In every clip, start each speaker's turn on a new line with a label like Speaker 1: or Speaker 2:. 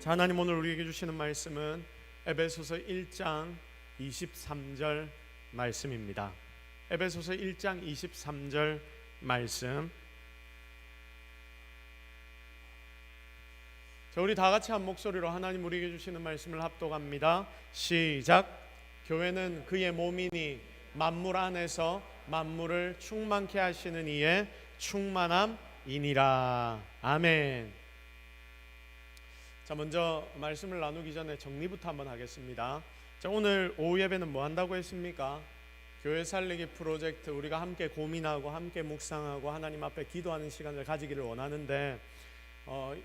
Speaker 1: 자, 하나님 오늘 우리에게 주시는 말씀은 에베소서 1장 23절 말씀입니다. 에베소서 1장 23절 말씀. 자, 우리 다 같이 한 목소리로 하나님 우리에게 주시는 말씀을 합독합니다. 시작. 교회는 그의 몸이니 만물 안에서 만물을 충만케 하시는 이의 충만함이니라. 아멘. 자, 먼저 말씀을 나누기 전에 정리부터 한번 하겠습니다. 자, 오늘 오후 예배는 뭐 한다고 했습니까? 교회 살리기 프로젝트, 우리가 함께 고민하고 함께 묵상하고 하나님 앞에 기도하는 시간을 가지기를 원하는데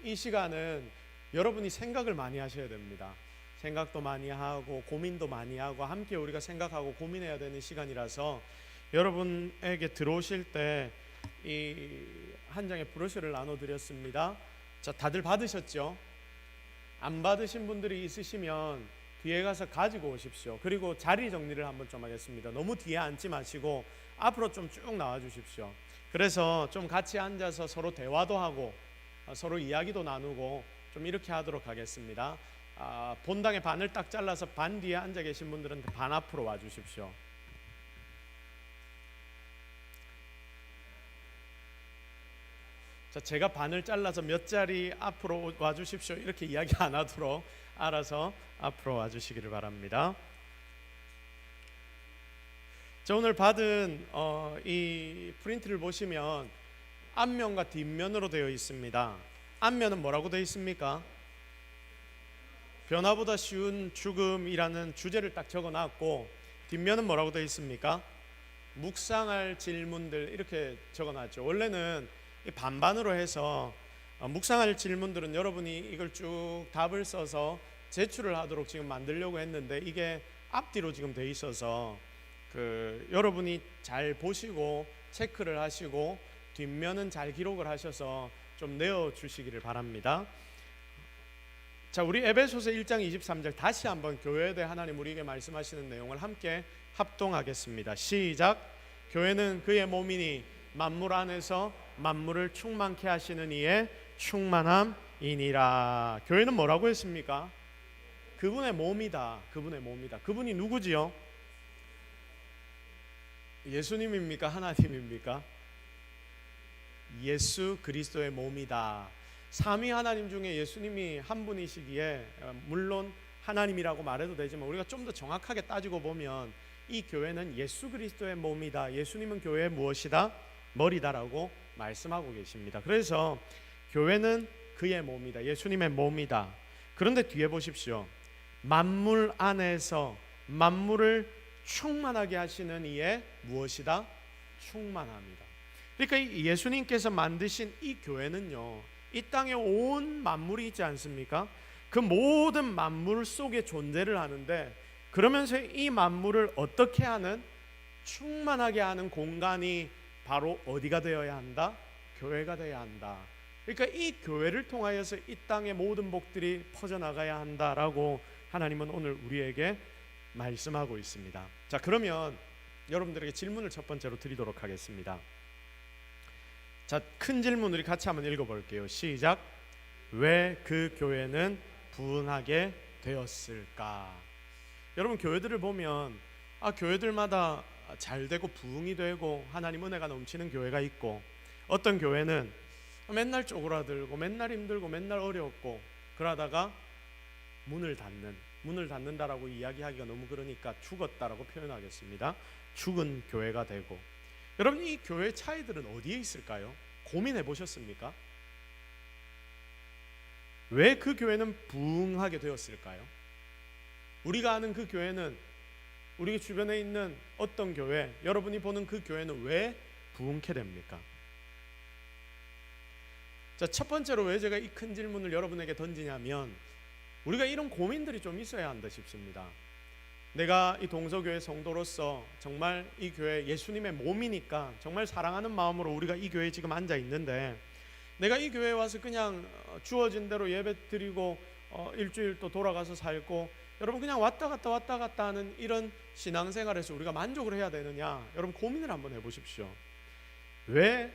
Speaker 1: 이 시간은 여러분이 생각을 많이 하셔야 됩니다. 생각도 많이 하고 고민도 많이 하고 함께 우리가 생각하고 고민해야 되는 시간이라서 여러분에게 들어오실 때 이 한 장의 브로셔를 나눠드렸습니다. 자, 다들 받으셨죠? 안 받으신 분들이 있으시면 뒤에 가서 가지고 오십시오. 그리고 자리 정리를 한번 좀 하겠습니다. 너무 뒤에 앉지 마시고 앞으로 좀 쭉 나와 주십시오. 그래서 좀 같이 앉아서 서로 대화도 하고 서로 이야기도 나누고 좀 이렇게 하도록 하겠습니다. 본당의 반을 딱 잘라서 반 뒤에 앉아 계신 분들은 반 앞으로 와 주십시오. 자, 제가 반을 잘라서 몇 자리 앞으로 와 주십시오 이렇게 이야기 안 하도록 알아서 앞으로 와 주시기를 바랍니다. 자, 오늘 받은 이 프린트를 보시면 앞면과 뒷면으로 되어 있습니다. 앞면은 뭐라고 되어 있습니까? 변화보다 쉬운 죽음이라는 주제를 딱 적어놨고, 뒷면은 뭐라고 되어 있습니까? 묵상할 질문들 이렇게 적어놨죠. 원래는 이 반반으로 해서 묵상할 질문들은 여러분이 이걸 쭉 답을 써서 제출을 하도록 지금 만들려고 했는데 이게 앞뒤로 지금 돼 있어서 여러분이 잘 보시고 체크를 하시고 뒷면은 잘 기록을 하셔서 좀 내어주시기를 바랍니다. 자, 우리 에베소서 1장 23절 다시 한번 교회에 대해 하나님 우리에게 말씀하시는 내용을 함께 합동하겠습니다. 시작. 교회는 그의 몸이니 만물 안에서 만물을 충만케 하시는 이의 충만함이니라. 교회는 뭐라고 했습니까? 그분의 몸이다. 그분의 몸이다. 그분이 누구지요? 예수님입니까? 하나님입니까? 예수 그리스도의 몸이다. 삼위 하나님 중에 예수님이 한 분이시기에 물론 하나님이라고 말해도 되지만 우리가 좀 더 정확하게 따지고 보면 이 교회는 예수 그리스도의 몸이다. 예수님은 교회의 무엇이다? 머리다라고 말씀하고 계십니다. 그래서 교회는 그의 몸이다. 예수님의 몸이다. 그런데 뒤에 보십시오. 만물 안에서 만물을 충만하게 하시는 이의 무엇이다? 충만함이다. 그러니까 예수님께서 만드신 이 교회는요, 이 땅에 온 만물이 있지 않습니까? 그 모든 만물 속에 존재를 하는데, 그러면서 이 만물을 어떻게 하는, 충만하게 하는 공간이 바로 어디가 되어야 한다? 교회가 되어야 한다. 그러니까 이 교회를 통하여서 이 땅의 모든 복들이 퍼져나가야 한다라고 하나님은 오늘 우리에게 말씀하고 있습니다. 자, 그러면 여러분들에게 질문을 첫 번째로 드리도록 하겠습니다. 자, 큰 질문 우리 같이 한번 읽어볼게요. 시작. 왜 그 교회는 부흥하게 되었을까? 여러분, 교회들을 보면 교회들마다 잘 되고 부흥이 되고 하나님 은혜가 넘치는 교회가 있고, 어떤 교회는 맨날 쪼그라들고 맨날 힘들고 맨날 어렵고 그러다가 문을 닫는다라고 이야기하기가 너무 그러니까 죽었다라고 표현하겠습니다. 죽은 교회가 되고. 여러분, 이 교회의 차이들은 어디에 있을까요? 고민해 보셨습니까? 왜 그 교회는 부흥하게 되었을까요? 우리가 아는 그 교회는, 우리 주변에 있는 어떤 교회, 여러분이 보는 그 교회는 왜 부흥케 됩니까? 자, 첫 번째로 왜 제가 이 큰 질문을 여러분에게 던지냐면, 우리가 이런 고민들이 좀 있어야 한다 싶습니다. 내가 이 동서교회 성도로서 정말 이 교회 예수님의 몸이니까 정말 사랑하는 마음으로 우리가 이 교회에 지금 앉아 있는데, 내가 이 교회에 와서 그냥 주어진 대로 예배 드리고 일주일 또 돌아가서 살고, 여러분 그냥 왔다 갔다 하는 이런 신앙생활에서 우리가 만족을 해야 되느냐? 여러분 고민을 한번 해보십시오. 왜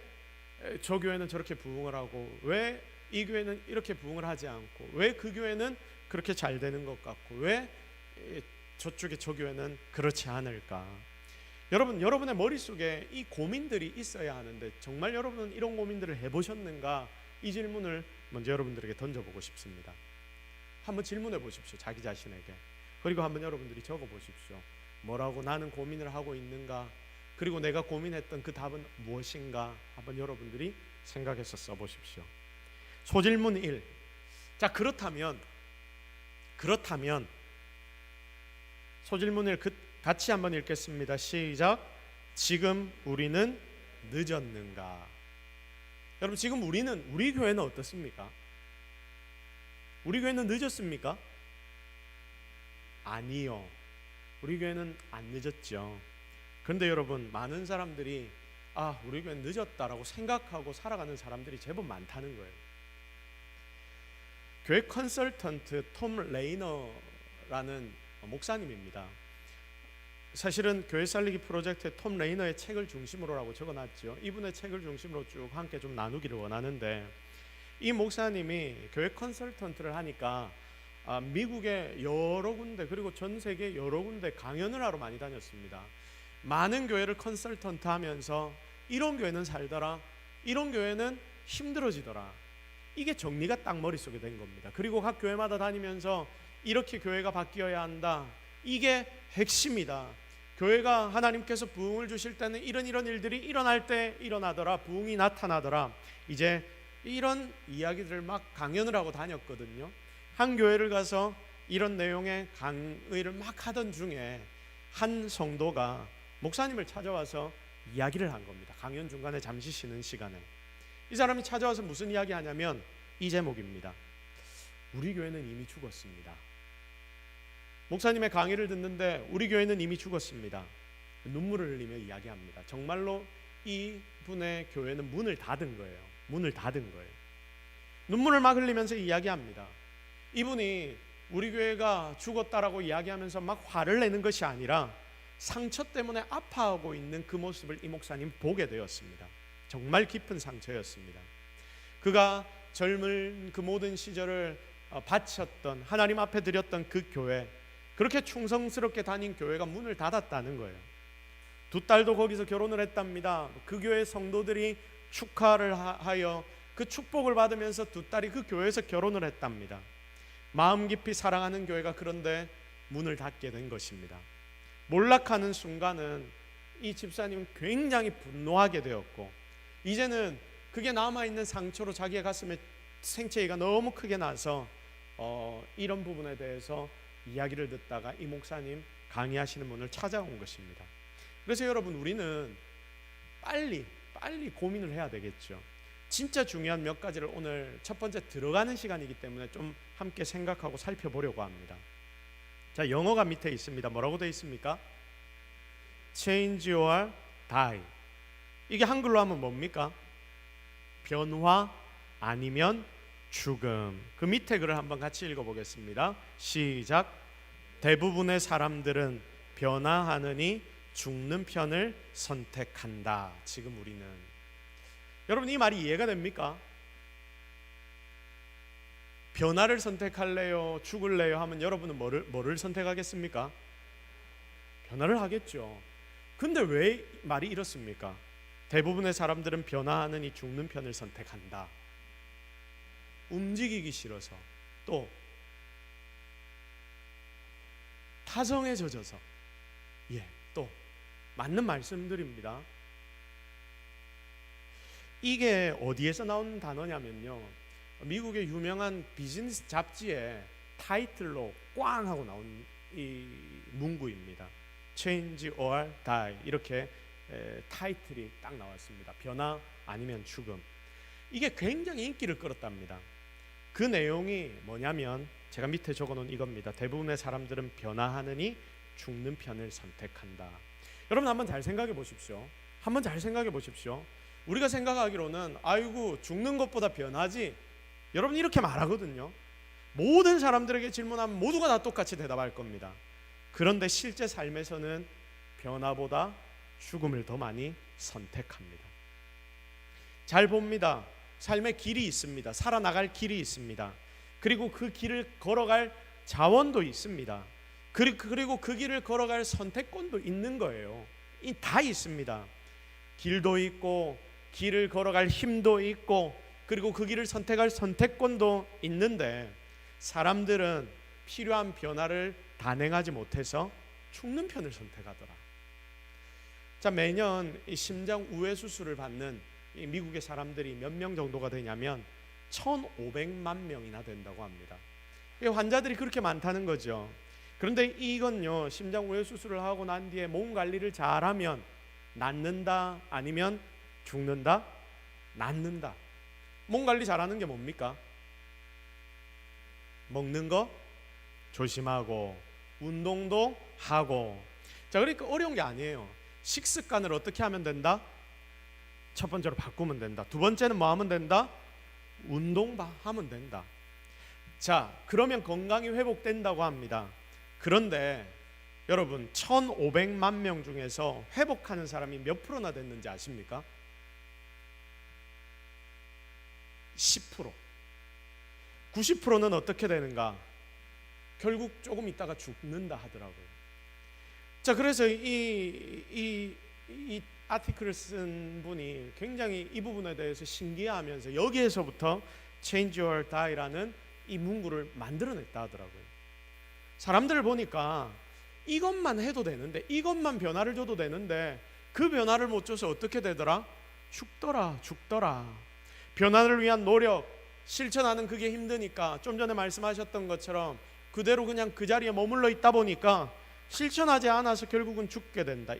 Speaker 1: 저 교회는 저렇게 부흥을 하고 왜 이 교회는 이렇게 부흥을 하지 않고, 왜 그 교회는 그렇게 잘 되는 것 같고, 왜 저쪽에 저 교회는 그렇지 않을까? 여러분의 머릿속에 이 고민들이 있어야 하는데, 정말 여러분은 이런 고민들을 해보셨는가? 이 질문을 먼저 여러분들에게 던져보고 싶습니다. 한번 질문해 보십시오, 자기 자신에게. 그리고 한번 여러분들이 적어 보십시오. 뭐라고 나는 고민을 하고 있는가? 그리고 내가 고민했던 그 답은 무엇인가? 한번 여러분들이 생각해서 써보십시오. 소질문 1. 자, 그렇다면 소질문 1 같이 한번 읽겠습니다. 시작. 지금 우리는 늦었는가? 여러분, 지금 우리 교회는 어떻습니까? 우리 교회는 늦었습니까? 아니요. 우리 교회는 안 늦었죠. 그런데 여러분, 많은 사람들이 우리 교회는 늦었다라고 생각하고 살아가는 사람들이 제법 많다는 거예요. 교회 컨설턴트 톰 레이너라는 목사님입니다. 사실은 교회 살리기 프로젝트에 톰 레이너의 책을 중심으로라고 적어놨죠. 이분의 책을 중심으로 쭉 함께 좀 나누기를 원하는데, 이 목사님이 교회 컨설턴트를 하니까 미국의 여러 군데, 그리고 전 세계 여러 군데 강연을 하러 많이 다녔습니다. 많은 교회를 컨설턴트 하면서 이런 교회는 살더라, 이런 교회는 힘들어지더라, 이게 정리가 딱 머릿속에 된 겁니다. 그리고 각 교회마다 다니면서 이렇게 교회가 바뀌어야 한다, 이게 핵심이다. 교회가 하나님께서 부흥을 주실 때는 이런 일들이 일어날 때 일어나더라, 부흥이 나타나더라. 이제 이런 이야기들을 막 강연을 하고 다녔거든요. 한 교회를 가서 이런 내용의 강의를 막 하던 중에 한 성도가 목사님을 찾아와서 이야기를 한 겁니다. 강연 중간에 잠시 쉬는 시간에 이 사람이 찾아와서 무슨 이야기 하냐면 이 제목입니다. 우리 교회는 이미 죽었습니다. 목사님의 강의를 듣는데 우리 교회는 이미 죽었습니다. 눈물을 흘리며 이야기합니다. 정말로 이분의 교회는 문을 닫은 거예요. 눈물을 막 흘리면서 이야기합니다. 이분이 우리 교회가 죽었다라고 이야기하면서 막 화를 내는 것이 아니라 상처 때문에 아파하고 있는 그 모습을 이 목사님 보게 되었습니다. 정말 깊은 상처였습니다. 그가 젊은 그 모든 시절을 바쳤던, 하나님 앞에 드렸던 그 교회, 그렇게 충성스럽게 다닌 교회가 문을 닫았다는 거예요. 두 딸도 거기서 결혼을 했답니다. 그 교회 성도들이 축하를 하여 그 축복을 받으면서 두 딸이 그 교회에서 결혼을 했답니다. 마음 깊이 사랑하는 교회가 그런데 문을 닫게 된 것입니다. 몰락하는 순간은 이 집사님은 굉장히 분노하게 되었고, 이제는 그게 남아있는 상처로 자기의 가슴에 생채기가 너무 크게 나서 이런 부분에 대해서 이야기를 듣다가 이 목사님 강의하시는 분을 찾아온 것입니다. 그래서 여러분, 우리는 빨리 고민을 해야 되겠죠. 진짜 중요한 몇 가지를 오늘 첫 번째 들어가는 시간이기 때문에 좀 함께 생각하고 살펴보려고 합니다. 자, 영어가 밑에 있습니다. 뭐라고 되어 있습니까? Change or die. 이게 한글로 하면 뭡니까? 변화 아니면 죽음. 그 밑에 글을 한번 같이 읽어보겠습니다. 시작. 대부분의 사람들은 변화하느니 죽는 편을 선택한다. 지금 우리는. 여러분, 이 말이 이해가 됩니까? 변화를 선택할래요? 죽을래요? 하면 여러분은 뭐를 선택하겠습니까? 변화를 하겠죠. 근데 왜 말이 이렇습니까? 대부분의 사람들은 변화하느니 죽는 편을 선택한다. 움직이기 싫어서, 또 타성에 젖어서. 또 맞는 말씀드립니다. 이게 어디에서 나온 단어냐면요, 미국의 유명한 비즈니스 잡지에 타이틀로 꽝 하고 나온 이 문구입니다. Change or die, 이렇게 타이틀이 딱 나왔습니다. 변화 아니면 죽음. 이게 굉장히 인기를 끌었답니다. 그 내용이 뭐냐면 제가 밑에 적어놓은 이겁니다. 대부분의 사람들은 변화하느니 죽는 편을 선택한다. 여러분, 한번 잘 생각해 보십시오. 우리가 생각하기로는 아이고, 죽는 것보다 변하지, 여러분 이렇게 말하거든요. 모든 사람들에게 질문하면 모두가 다 똑같이 대답할 겁니다. 그런데 실제 삶에서는 변화보다 죽음을 더 많이 선택합니다. 잘 봅니다. 삶의 길이 있습니다. 살아나갈 길이 있습니다. 그리고 그 길을 걸어갈 자원도 있습니다. 그리고 그 길을 걸어갈 선택권도 있는 거예요. 다 있습니다. 길도 있고 길을 걸어갈 힘도 있고 그리고 그 길을 선택할 선택권도 있는데 사람들은 필요한 변화를 단행하지 못해서 죽는 편을 선택하더라. 자, 매년 이 심장 우회 수술을 받는 이 미국의 사람들이 몇 명 정도가 되냐면 1,500만 명이나 된다고 합니다. 환자들이 그렇게 많다는 거죠. 그런데 이건요, 심장 우회 수술을 하고 난 뒤에 몸 관리를 잘하면 낫는다 아니면 죽는다? 낫는다. 몸 관리 잘하는 게 뭡니까? 먹는 거 조심하고 운동도 하고. 자, 그러니까 어려운 게 아니에요. 식습관을 어떻게 하면 된다? 첫 번째로 바꾸면 된다. 두 번째는 뭐 하면 된다? 운동 하면 된다. 자, 그러면 건강이 회복된다고 합니다. 그런데 여러분 1,500만 명 중에서 회복하는 사람이 몇 프로나 됐는지 아십니까? 10%. 90%는 어떻게 되는가? 결국 조금 있다가 죽는다 하더라고요. 자, 그래서 이 아티클을 쓴 분이 굉장히 이 부분에 대해서 신기해하면서 여기에서부터 Change Your Die라는 이 문구를 만들어냈다 하더라고요. 사람들을 보니까 이것만 해도 되는데, 이것만 변화를 줘도 되는데 그 변화를 못 줘서 어떻게 되더라? 죽더라. 변화를 위한 노력 실천하는 그게 힘드니까 좀 전에 말씀하셨던 것처럼 그대로 그냥 그 자리에 머물러 있다 보니까 실천하지 않아서 결국은 죽게 된다.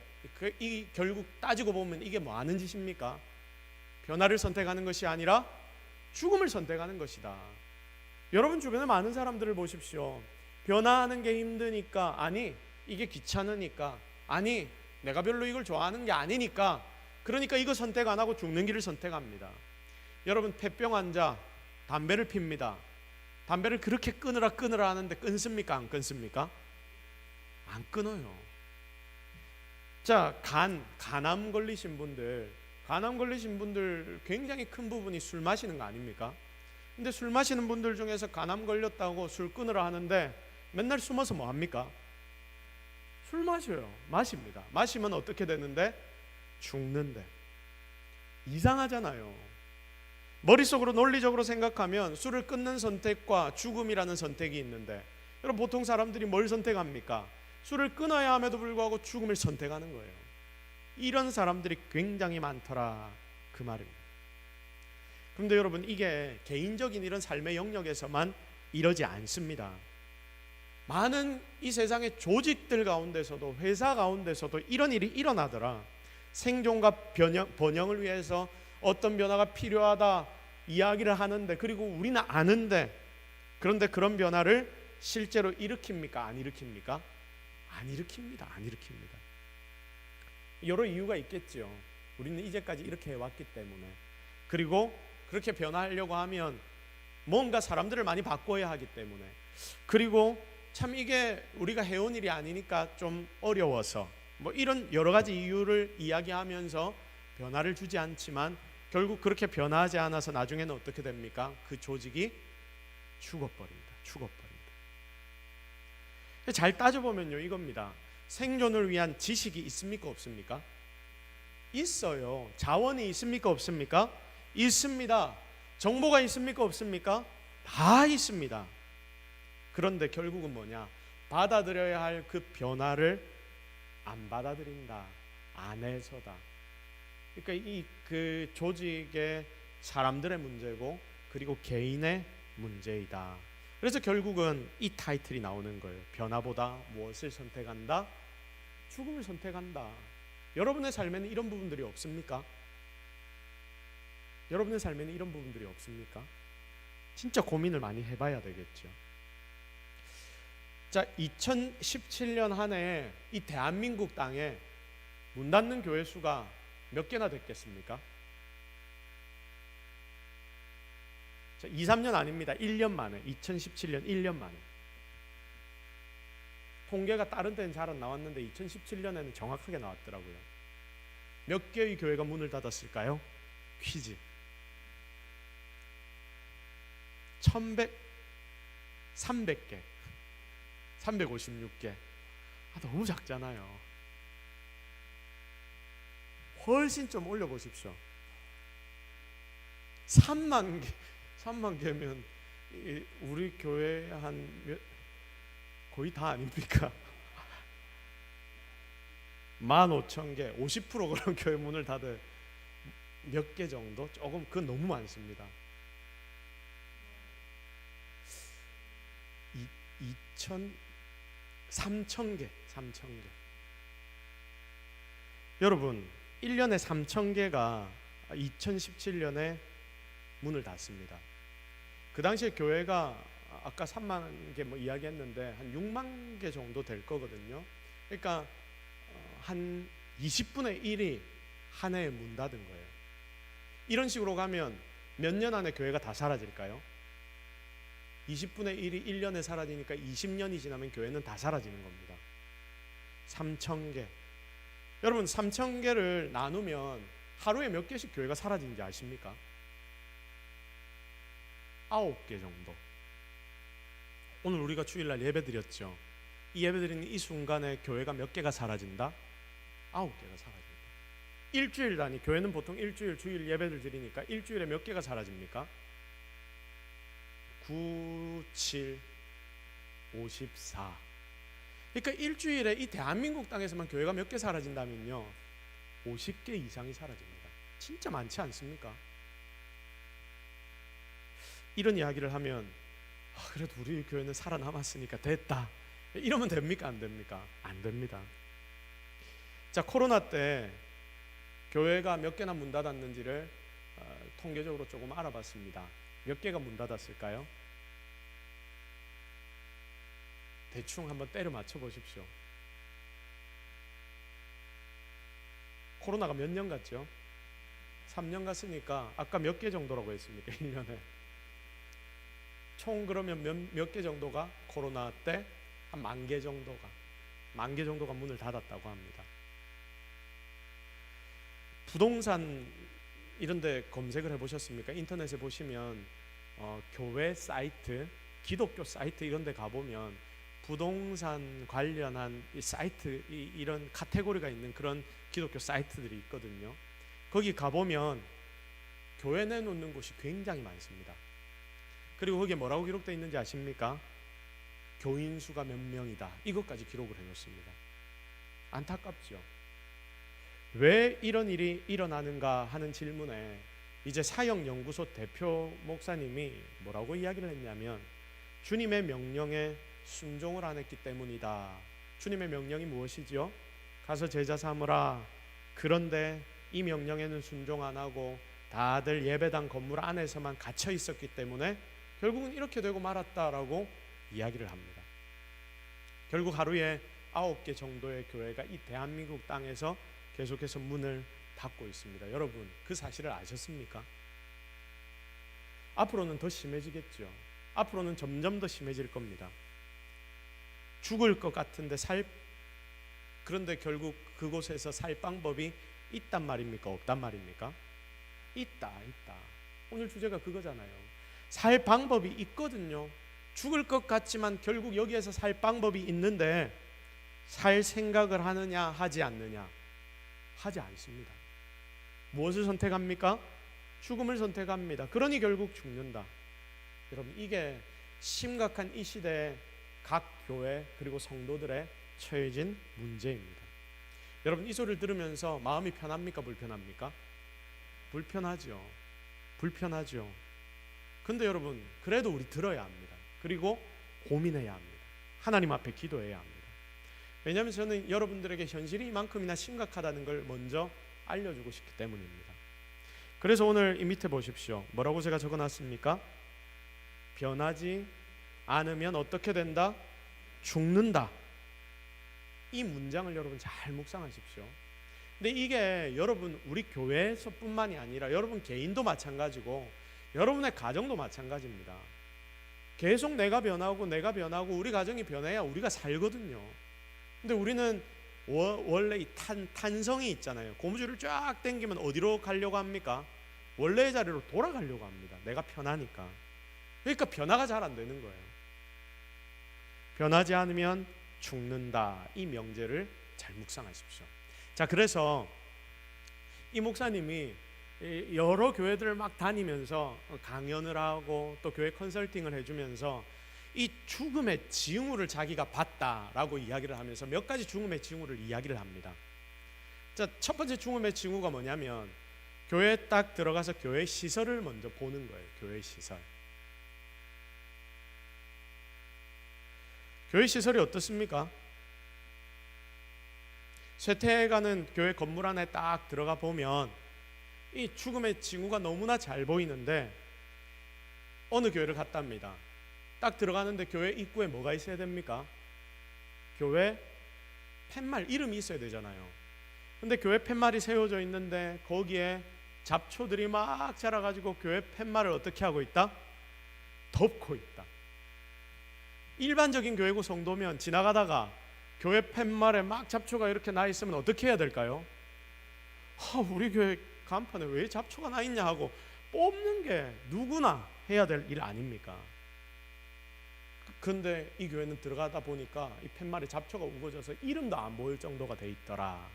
Speaker 1: 이 결국 따지고 보면 이게 뭐 하는 짓입니까? 변화를 선택하는 것이 아니라 죽음을 선택하는 것이다. 여러분 주변에 많은 사람들을 보십시오. 변화하는 게 힘드니까, 아니 이게 귀찮으니까, 아니 내가 별로 이걸 좋아하는 게 아니니까, 그러니까 이거 선택 안 하고 죽는 길을 선택합니다. 여러분 폐병 환자 담배를 핍니다. 담배를 그렇게 끊으라 하는데 끊습니까? 안 끊습니까? 안 끊어요. 자, 간암 걸리신 분들 굉장히 큰 부분이 술 마시는 거 아닙니까? 근데 술 마시는 분들 중에서 간암 걸렸다고 술 끊으라 하는데 맨날 숨어서 뭐 합니까? 술 마셔요. 마십니다. 마시면 어떻게 되는데? 죽는데. 이상하잖아요. 머릿속으로 논리적으로 생각하면 술을 끊는 선택과 죽음이라는 선택이 있는데, 여러분 보통 사람들이 뭘 선택합니까? 술을 끊어야 함에도 불구하고 죽음을 선택하는 거예요. 이런 사람들이 굉장히 많더라, 그 말입니다. 그런데 여러분 이게 개인적인 이런 삶의 영역에서만 이러지 않습니다. 많은 이 세상의 조직들 가운데서도, 회사 가운데서도 이런 일이 일어나더라. 생존과 번영을 위해서 어떤 변화가 필요하다 이야기를 하는데, 그리고 우리는 아는데, 그런데 그런 변화를 실제로 일으킵니까? 안 일으킵니까? 안 일으킵니다. 여러 이유가 있겠죠. 우리는 이제까지 이렇게 해왔기 때문에. 그리고 그렇게 변화하려고 하면 뭔가 사람들을 많이 바꿔야 하기 때문에. 그리고 참 이게 우리가 해온 일이 아니니까 좀 어려워서, 뭐 이런 여러 가지 이유를 이야기하면서 변화를 주지 않지만 결국 그렇게 변화하지 않아서 나중에는 어떻게 됩니까? 그 조직이 죽어버린다. 잘 따져보면요, 이겁니다. 생존을 위한 지식이 있습니까? 없습니까? 있어요. 자원이 있습니까? 없습니까? 있습니다. 정보가 있습니까? 없습니까? 다 있습니다. 그런데 결국은 뭐냐? 받아들여야 할 그 변화를 안 받아들인다. 안 해서다. 그러니까 그 조직의 사람들의 문제고, 그리고 개인의 문제이다. 그래서 결국은 이 타이틀이 나오는 거예요. 변화보다 무엇을 선택한다? 죽음을 선택한다. 여러분의 삶에는 이런 부분들이 없습니까? 여러분의 삶에는 이런 부분들이 없습니까? 진짜 고민을 많이 해봐야 되겠죠. 자, 2017년 한 해에 이 대한민국 땅에 문 닫는 교회 수가 몇 개나 됐겠습니까? 자, 2, 3년 아닙니다. 1년 만에. 2017년 1년 만에. 통계가 다른 데는 잘 안 나왔는데 2017년에는 정확하게 나왔더라고요. 몇 개의 교회가 문을 닫았을까요? 퀴즈. 300개, 356개. 너무 작잖아요. 훨씬 좀 올려보십시오. 3만 개면 우리 교회 거의 다 아닙니까? 15,000개, 50% 그런 교회 문을 닫을 몇 개 정도? 조금, 그건 너무 많습니다. 3,000개. 여러분, 1년에 3,000개가 2017년에 문을 닫습니다. 그 당시에 교회가 아까 3만 개 뭐 이야기했는데 한 6만 개 정도 될 거거든요. 그러니까 한 20분의 1이 한 해에 문 닫은 거예요. 이런 식으로 가면 몇 년 안에 교회가 다 사라질까요? 20분의 1이 1년에 사라지니까 20년이 지나면 교회는 다 사라지는 겁니다. 3,000개. 여러분, 3,000개를 나누면 하루에 몇 개씩 교회가 사라지는지 아십니까? 9개 정도. 오늘 우리가 주일날 예배 드렸죠. 이 예배 드리는 이 순간에 교회가 몇 개가 사라진다? 9개가 사라진다. 일주일 단위, 교회는 보통 일주일 주일 예배를 드리니까 일주일에 몇 개가 사라집니까? 9, 7, 54. 그러니까 일주일에 이 대한민국 땅에서만 교회가 몇 개 사라진다면요, 50개 이상이 사라집니다. 진짜 많지 않습니까? 이런 이야기를 하면 그래도 우리 교회는 살아남았으니까 됐다, 이러면 됩니까? 안 됩니까? 안 됩니다. 자, 코로나 때 교회가 몇 개나 문 닫았는지를 통계적으로 조금 알아봤습니다. 몇 개가 문 닫았을까요? 대충 한번 때려 맞춰 보십시오. 코로나가 몇 년 갔죠? 3년 갔으니까 아까 몇 개 정도라고 했습니까? 1년에 총 그러면 몇 개 정도가 코로나 때 한 10,000개 정도가 문을 닫았다고 합니다. 부동산 이런 데 검색을 해보셨습니까? 인터넷에 보시면 교회 사이트, 기독교 사이트 이런 데 가보면 부동산 관련한 이 사이트, 이런 카테고리가 있는 그런 기독교 사이트들이 있거든요. 거기 가보면 교회 내놓는 곳이 굉장히 많습니다. 그리고 거기에 뭐라고 기록되어 있는지 아십니까? 교인 수가 몇 명이다, 이것까지 기록을 해놓습니다. 안타깝죠. 왜 이런 일이 일어나는가 하는 질문에 이제 사역연구소 대표 목사님이 뭐라고 이야기를 했냐면, 주님의 명령에 순종을 안 했기 때문이다. 주님의 명령이 무엇이죠? 가서 제자 삼으라. 그런데 이 명령에는 순종 안 하고 다들 예배당 건물 안에서만 갇혀 있었기 때문에 결국은 이렇게 되고 말았다라고 이야기를 합니다. 결국 하루에 9개 정도의 교회가 이 대한민국 땅에서 계속해서 문을 닫고 있습니다. 여러분, 그 사실을 아셨습니까? 앞으로는 더 심해지겠죠. 앞으로는 점점 더 심해질 겁니다. 죽을 것 같은데 그런데 결국 그곳에서 살 방법이 있단 말입니까? 없단 말입니까? 있다. 오늘 주제가 그거잖아요. 살 방법이 있거든요. 죽을 것 같지만 결국 여기에서 살 방법이 있는데 살 생각을 하느냐 하지 않느냐? 하지 않습니다. 무엇을 선택합니까? 죽음을 선택합니다. 그러니 결국 죽는다. 여러분, 이게 심각한 이 시대의 각 교회 그리고 성도들의 처해진 문제입니다. 여러분, 이 소리를 들으면서 마음이 편합니까? 불편합니까? 불편하죠. 근데 여러분, 그래도 우리 들어야 합니다. 그리고 고민해야 합니다. 하나님 앞에 기도해야 합니다. 왜냐하면 저는 여러분들에게 현실이 이만큼이나 심각하다는 걸 먼저 알려주고 싶기 때문입니다. 그래서 오늘 이 밑에 보십시오. 뭐라고 제가 적어놨습니까? 변하지 않으면 어떻게 된다? 죽는다. 이 문장을 여러분 잘 묵상하십시오. 근데 이게 여러분 우리 교회에서뿐만이 아니라 여러분 개인도 마찬가지고 여러분의 가정도 마찬가지입니다. 계속 내가 변하고 우리 가정이 변해야 우리가 살거든요. 근데 우리는 원래 이 탄성이 있잖아요. 고무줄을 쫙 당기면 어디로 가려고 합니까? 원래의 자리로 돌아가려고 합니다. 내가 편하니까. 그러니까 변화가 잘 안 되는 거예요. 변하지 않으면 죽는다. 이 명제를 잘 묵상하십시오. 자, 그래서 이 목사님이 여러 교회들을 막 다니면서 강연을 하고 또 교회 컨설팅을 해주면서 이 죽음의 징후를 자기가 봤다라고 이야기를 하면서 몇 가지 죽음의 징후를 이야기를 합니다. 자, 첫 번째 죽음의 징후가 뭐냐면 교회에 딱 들어가서 교회 시설을 먼저 보는 거예요. 교회 시설. 교회 시설이 어떻습니까? 쇠퇴해가는 교회 건물 안에 딱 들어가 보면 이 죽음의 징후가 너무나 잘 보이는데 어느 교회를 갔답니다. 딱 들어가는데 교회 입구에 뭐가 있어야 됩니까? 교회 팻말 이름이 있어야 되잖아요. 근데 교회 팻말이 세워져 있는데 거기에 잡초들이 막 자라가지고 교회 팻말을 어떻게 하고 있다? 덮고 있다. 일반적인 교회고 성도면 지나가다가 교회 팻말에 막 잡초가 이렇게 나 있으면 어떻게 해야 될까요? 우리 교회 간판에 왜 잡초가 나 있냐 하고 뽑는 게 누구나 해야 될 일 아닙니까? 근데 이 교회는 들어가다 보니까 이 팻말에 잡초가 우거져서 이름도 안 보일 정도가 돼 있더라.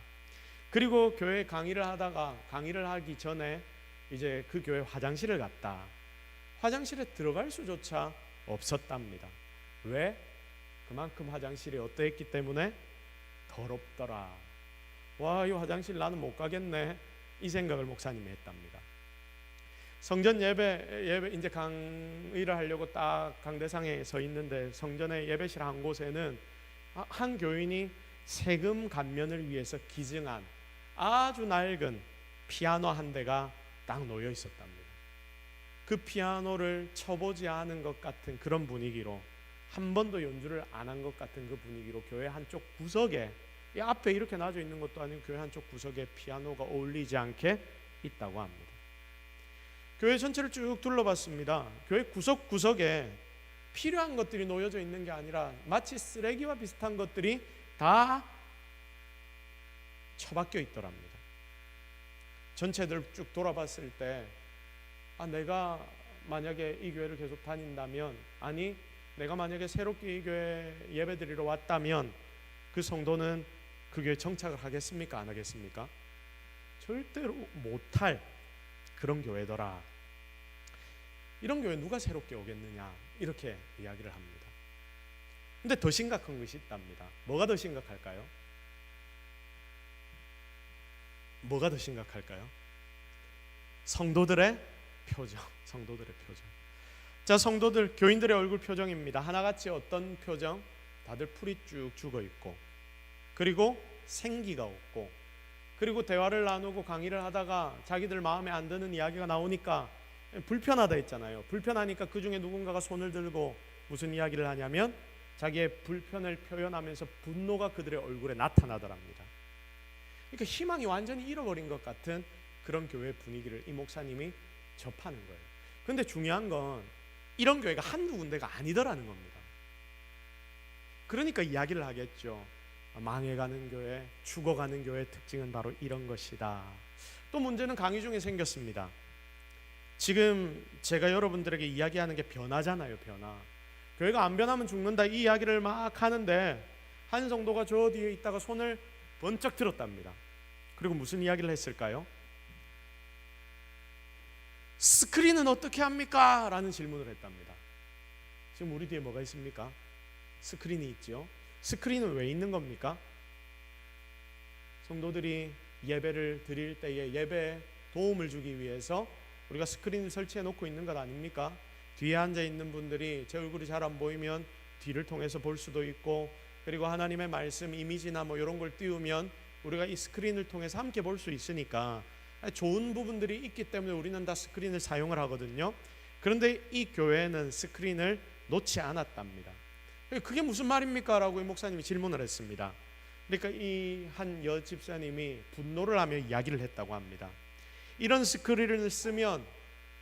Speaker 1: 그리고 교회 강의를 하다가 강의를 하기 전에 이제 그 교회 화장실을 갔다. 화장실에 들어갈 수조차 없었답니다. 왜? 그만큼 화장실이 어떠했기 때문에 더럽더라. 와, 이 화장실 나는 못 가겠네. 이 생각을 목사님이 했답니다. 성전 예배 이제 강의를 하려고 딱 강대상에 서 있는데 성전의 예배실 한 곳에는 한 교인이 세금 감면을 위해서 기증한 아주 낡은 피아노 한 대가 딱 놓여 있었답니다. 그 피아노를 쳐보지 않은 것 같은 그런 분위기로, 한 번도 연주를 안 한 것 같은 그 분위기로 교회 한쪽 구석에, 이 앞에 이렇게 놔져 있는 것도 아니고 교회 한쪽 구석에 피아노가 어울리지 않게 있다고 합니다. 교회 전체를 쭉 둘러봤습니다. 교회 구석구석에 필요한 것들이 놓여져 있는 게 아니라 마치 쓰레기와 비슷한 것들이 다 처박혀 있더랍니다. 전체들 쭉 돌아봤을 때 내가 만약에 이 교회를 계속 다닌다면, 아니 내가 만약에 새롭게 이 교회 예배드리러 왔다면 그 성도는 그 교회에 정착을 하겠습니까? 안 하겠습니까? 절대로 못할 그런 교회더라. 이런 교회 누가 새롭게 오겠느냐, 이렇게 이야기를 합니다. 근데 더 심각한 것이 있답니다. 뭐가 더 심각할까요? 뭐가 더 심각할까요? 성도들의 표정. 성도들의 표정. 자, 성도들, 교인들의 얼굴 표정입니다. 하나같이 어떤 표정? 다들 풀이 쭉 죽어 있고, 그리고 생기가 없고, 그리고 대화를 나누고 강의를 하다가 자기들 마음에 안 드는 이야기가 나오니까 불편하다 했잖아요. 불편하니까 그 중에 누군가가 손을 들고 무슨 이야기를 하냐면 자기의 불편을 표현하면서 분노가 그들의 얼굴에 나타나더랍니다. 그러니까 희망이 완전히 잃어버린 것 같은 그런 교회 분위기를 이 목사님이 접하는 거예요. 그런데 중요한 건 이런 교회가 한두 군데가 아니더라는 겁니다. 그러니까 이야기를 하겠죠. 망해가는 교회, 죽어가는 교회의 특징은 바로 이런 것이다. 또 문제는 강의 중에 생겼습니다. 지금 제가 여러분들에게 이야기하는 게 변화잖아요. 변화. 교회가 안 변하면 죽는다, 이 이야기를 막 하는데 한 성도가 저 뒤에 있다가 손을 번쩍 들었답니다. 그리고 무슨 이야기를 했을까요? 스크린은 어떻게 합니까? 라는 질문을 했답니다. 지금 우리 뒤에 뭐가 있습니까? 스크린이 있죠. 스크린은 왜 있는 겁니까? 성도들이 예배를 드릴 때에 예배에 도움을 주기 위해서 우리가 스크린을 설치해 놓고 있는 것 아닙니까? 뒤에 앉아 있는 분들이 제 얼굴이 잘 안 보이면 뒤를 통해서 볼 수도 있고, 그리고 하나님의 말씀 이미지나 뭐 이런 걸 띄우면 우리가 이 스크린을 통해서 함께 볼 수 있으니까 좋은 부분들이 있기 때문에 우리는 다 스크린을 사용을 하거든요. 그런데 이 교회는 스크린을 놓지 않았답니다. 그게 무슨 말입니까? 라고 이 목사님이 질문을 했습니다. 그러니까 이 한 여집사님이 분노를 하며 이야기를 했다고 합니다. 이런 스크린을 쓰면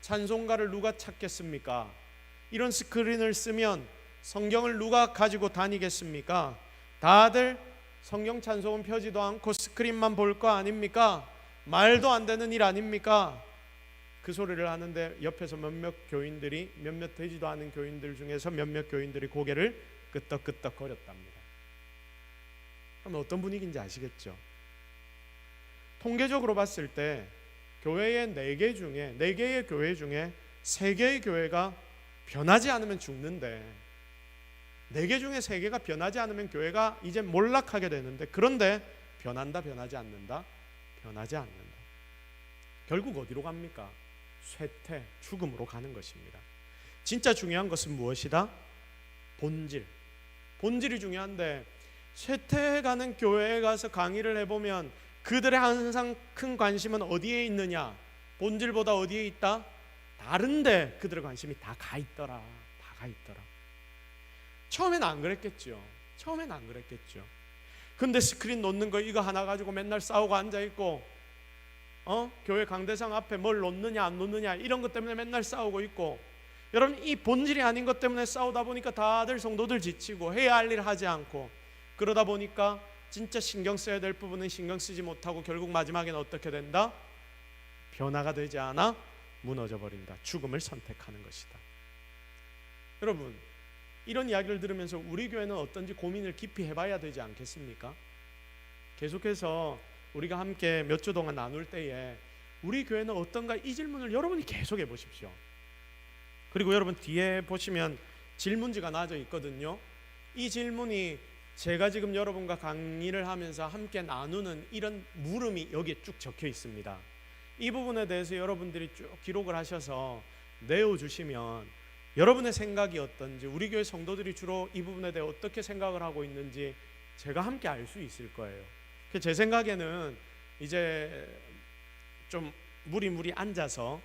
Speaker 1: 찬송가를 누가 찾겠습니까? 이런 스크린을 쓰면 성경을 누가 가지고 다니겠습니까? 다들 성경 찬송은 펴지도 않고 스크린만 볼 거 아닙니까? 말도 안 되는 일 아닙니까? 그 소리를 하는데 옆에서 몇몇 교인들이, 몇몇 되지도 않은 교인들 중에서 몇몇 교인들이 고개를 끄덕끄덕 거렸답니다. 그럼 어떤 분위기인지 아시겠죠? 통계적으로 봤을 때 교회의 4개의 교회 중에 3개의 교회가 변하지 않으면 죽는데, 4개 중에 3개가 변하지 않으면 교회가 이제 몰락하게 되는데, 그런데 변한다, 변하지 않는다? 변하지 않는다. 결국 어디로 갑니까? 쇠퇴, 죽음으로 가는 것입니다. 진짜 중요한 것은 무엇이다? 본질. 본질이 중요한데, 쇠퇴해가는 교회에 가서 강의를 해보면 그들의 항상 큰 관심은 어디에 있느냐? 본질보다 어디에 있다? 다른데 그들의 관심이 다 가 있더라. 다 가 있더라. 처음엔 안 그랬겠죠. 처음엔 안 그랬겠죠. 근데 스크린 놓는 거 이거 하나 가지고 맨날 싸우고 앉아있고, 교회 강대상 앞에 뭘 놓느냐 안 놓느냐 이런 것 때문에 맨날 싸우고 있고, 여러분 이 본질이 아닌 것 때문에 싸우다 보니까 다들 성도들 지치고 해야 할 일 하지 않고, 그러다 보니까 진짜 신경 써야 될 부분은 신경 쓰지 못하고 결국 마지막에는 어떻게 된다? 변화가 되지 않아 무너져 버린다. 죽음을 선택하는 것이다. 여러분, 이런 이야기를 들으면서 우리 교회는 어떤지 고민을 깊이 해봐야 되지 않겠습니까? 계속해서 우리가 함께 몇 주 동안 나눌 때에 우리 교회는 어떤가, 이 질문을 여러분이 계속 해보십시오. 그리고 여러분 뒤에 보시면 질문지가 놔져 있거든요. 이 질문이 제가 지금 여러분과 강의를 하면서 함께 나누는 이런 물음이 여기에 쭉 적혀 있습니다. 이 부분에 대해서 여러분들이 쭉 기록을 하셔서 내어주시면 여러분의 생각이 어떤지, 우리 교회 성도들이 주로 이 부분에 대해 어떻게 생각을 하고 있는지 제가 함께 알 수 있을 거예요. 제 생각에는 이제 좀 무리무리 앉아서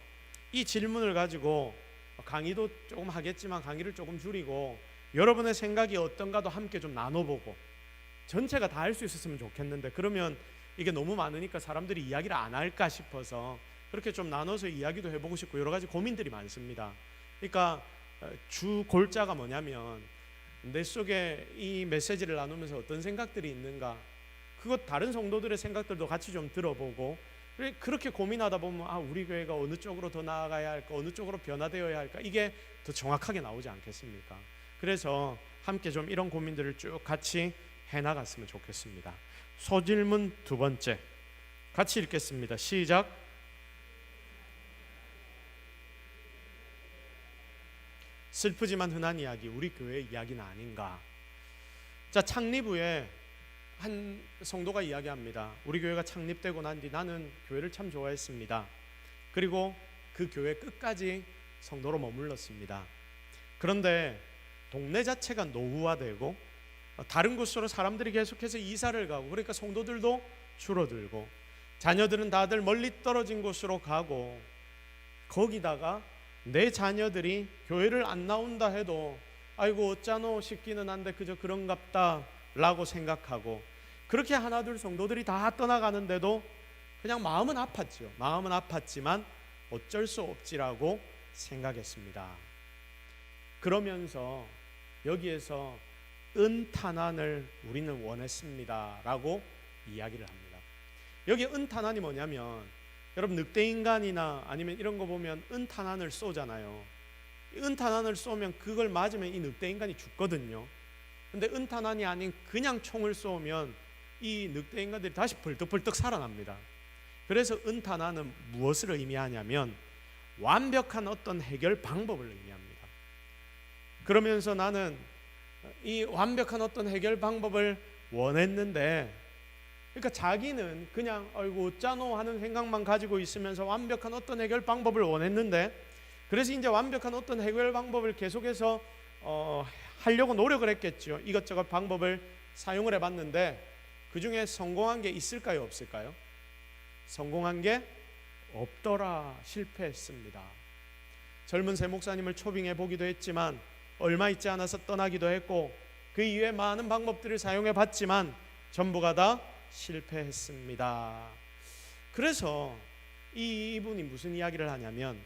Speaker 1: 이 질문을 가지고 강의도 조금 하겠지만 강의를 조금 줄이고 여러분의 생각이 어떤가도 함께 좀 나눠보고, 전체가 다 할 수 있었으면 좋겠는데 그러면 이게 너무 많으니까 사람들이 이야기를 안 할까 싶어서 그렇게 좀 나눠서 이야기도 해보고 싶고 여러 가지 고민들이 많습니다. 그러니까 주 골자가 뭐냐면, 내 속에 이 메시지를 나누면서 어떤 생각들이 있는가, 그것 다른 성도들의 생각들도 같이 좀 들어보고, 그렇게 고민하다 보면 우리 교회가 어느 쪽으로 더 나아가야 할까, 어느 쪽으로 변화되어야 할까, 이게 더 정확하게 나오지 않겠습니까? 그래서 함께 좀 이런 고민들을 쭉 같이 해나갔으면 좋겠습니다. 소질문 2번째 같이 읽겠습니다. 시작. 슬프지만 흔한 이야기, 우리 교회의 이야기는 아닌가. 자, 창립 후에 한 성도가 이야기합니다. 우리 교회가 창립되고 난 뒤 나는 교회를 참 좋아했습니다. 그리고 그 교회 끝까지 성도로 머물렀습니다. 그런데 동네 자체가 노후화되고 다른 곳으로 사람들이 계속해서 이사를 가고, 그러니까 성도들도 줄어들고 자녀들은 다들 멀리 떨어진 곳으로 가고, 거기다가 내 자녀들이 교회를 안 나온다 해도 아이고 어쩌노 싶기는 한데 그저 그런갑다 라고 생각하고, 그렇게 하나둘 성도들이 다 떠나가는데도 그냥 마음은 아팠죠. 마음은 아팠지만 어쩔 수 없지라고 생각했습니다. 그러면서 여기에서 은탄환을 우리는 원했습니다 라고 이야기를 합니다. 여기 은탄환이 뭐냐면, 여러분 늑대인간이나 아니면 이런 거 보면 은탄환을 쏘잖아요. 은탄환을 쏘면 그걸 맞으면 이 늑대인간이 죽거든요. 근데 은탄환이 아닌 그냥 총을 쏘면 이 늑대인간들이 다시 벌떡벌떡 살아납니다. 그래서 은탄환은 무엇을 의미하냐면 완벽한 어떤 해결 방법을 의미합니다. 그러면서 나는 이 완벽한 어떤 해결 방법을 원했는데, 그러니까 자기는 그냥 아이고 어쩌노 하는 생각만 가지고 있으면서 완벽한 어떤 해결 방법을 원했는데, 그래서 이제 완벽한 어떤 해결 방법을 계속해서 하려고 노력을 했겠죠. 이것저것 방법을 사용을 해봤는데 그 중에 성공한 게 있을까요, 없을까요? 성공한 게 없더라. 실패했습니다. 젊은 새 목사님을 초빙해 보기도 했지만 얼마 있지 않아서 떠나기도 했고, 그 이외에 많은 방법들을 사용해 봤지만 전부가 다 실패했습니다. 그래서 이분이 무슨 이야기를 하냐면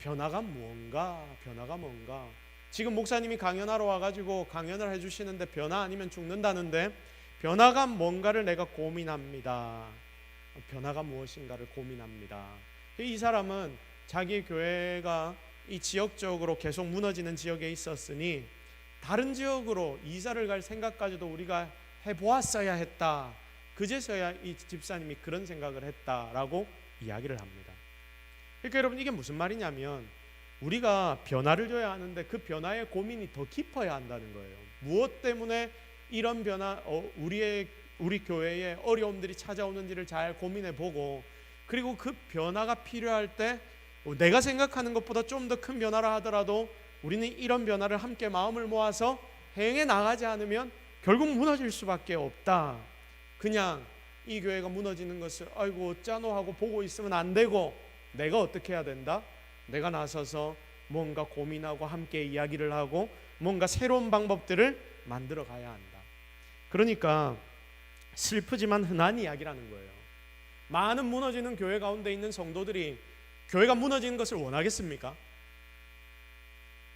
Speaker 1: 변화가 뭔가, 변화가 뭔가. 지금 목사님이 강연하러 와가지고 강연을 해주시는데 변화 아니면 죽는다는데, 변화가 뭔가를 내가 고민합니다. 변화가 무엇인가를 고민합니다. 이 사람은 자기 교회가 이 지역적으로 계속 무너지는 지역에 있었으니 다른 지역으로 이사를 갈 생각까지도 우리가 해보았어야 했다. 그제서야 이 집사님이 그런 생각을 했다라고 이야기를 합니다. 그러니까 여러분, 이게 무슨 말이냐면 우리가 변화를 줘야 하는데 그 변화의 고민이 더 깊어야 한다는 거예요. 무엇 때문에 이런 변화, 우리 교회에 어려움들이 찾아오는지를 잘 고민해보고, 그리고 그 변화가 필요할 때 내가 생각하는 것보다 좀 더 큰 변화라 하더라도 우리는 이런 변화를 함께 마음을 모아서 행해 나가지 않으면 결국 무너질 수밖에 없다. 그냥 이 교회가 무너지는 것을 아이고 어쩌노 하고 보고 있으면 안 되고, 내가 어떻게 해야 된다? 내가 나서서 뭔가 고민하고 함께 이야기를 하고 뭔가 새로운 방법들을 만들어 가야 한다. 그러니까 슬프지만 흔한 이야기라는 거예요. 많은 무너지는 교회 가운데 있는 성도들이 교회가 무너지는 것을 원하겠습니까?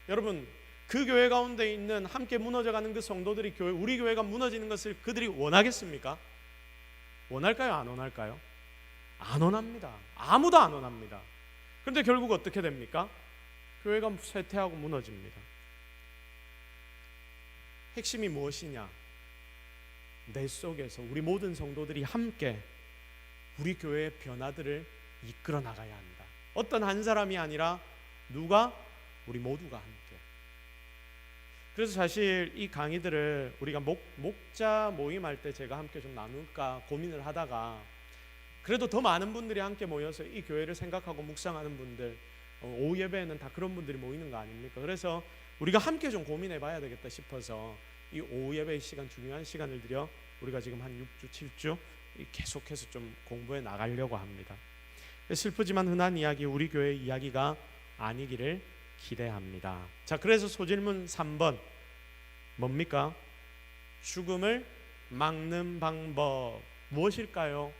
Speaker 1: 여러분, 그 교회 가운데 있는 함께 무너져가는 그 성도들이 우리 교회가 무너지는 것을 그들이 원하겠습니까? 원할까요? 안 원할까요? 안 원합니다. 아무도 안 원합니다. 그런데 결국 어떻게 됩니까? 교회가 쇠퇴하고 무너집니다. 핵심이 무엇이냐? 내 속에서 우리 모든 성도들이 함께 우리 교회의 변화들을 이끌어 나가야 한다. 어떤 한 사람이 아니라 누가? 우리 모두가 함께. 그래서 사실 이 강의들을 우리가 목자 모임할 때 제가 함께 좀 나눌까 고민을 하다가, 그래도 더 많은 분들이 함께 모여서 이 교회를 생각하고 묵상하는 분들, 오후 예배에는 다 그런 분들이 모이는 거 아닙니까? 그래서 우리가 함께 좀 고민해 봐야 되겠다 싶어서 이 오후 예배의 시간, 중요한 시간을 들여 우리가 지금 한 6주, 7주 계속해서 좀 공부해 나가려고 합니다. 슬프지만 흔한 이야기, 우리 교회의 이야기가 아니기를 기대합니다. 자, 그래서 소질문 3번 뭡니까? 죽음을 막는 방법 무엇일까요?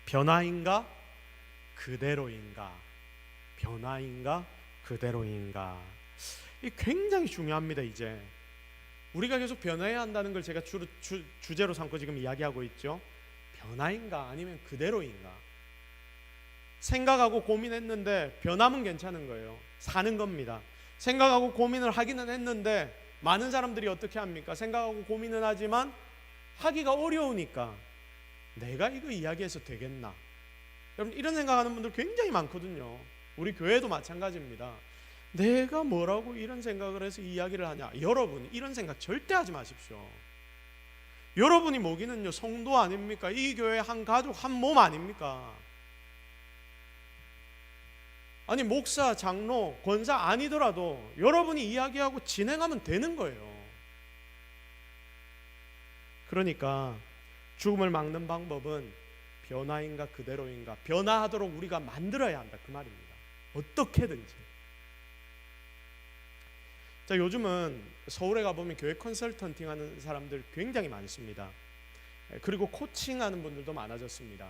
Speaker 1: 변화인가? 그대로인가? 변화인가? 그대로인가? 이 굉장히 중요합니다. 이제 우리가 계속 변화해야 한다는 걸 제가 주제로 삼고 지금 이야기하고 있죠. 변화인가? 아니면 그대로인가? 생각하고 고민했는데 변하면 괜찮은 거예요. 사는 겁니다. 생각하고 고민을 하기는 했는데 많은 사람들이 어떻게 합니까? 생각하고 고민은 하지만 하기가 어려우니까 내가 이거 이야기해서 되겠나? 여러분, 이런 생각하는 분들 굉장히 많거든요. 우리 교회도 마찬가지입니다. 내가 뭐라고 이런 생각을 해서 이야기를 하냐? 여러분, 이런 생각 절대 하지 마십시오. 여러분이 모기는요, 성도 아닙니까? 이 교회 한 가족, 한 몸 아닙니까? 아니, 목사, 장로, 권사 아니더라도 여러분이 이야기하고 진행하면 되는 거예요. 그러니까 죽음을 막는 방법은 변화인가 그대로인가? 변화하도록 우리가 만들어야 한다, 그 말입니다. 어떻게든지. 자, 요즘은 서울에 가보면 교회 컨설턴팅 하는 사람들 굉장히 많습니다. 그리고 코칭하는 분들도 많아졌습니다.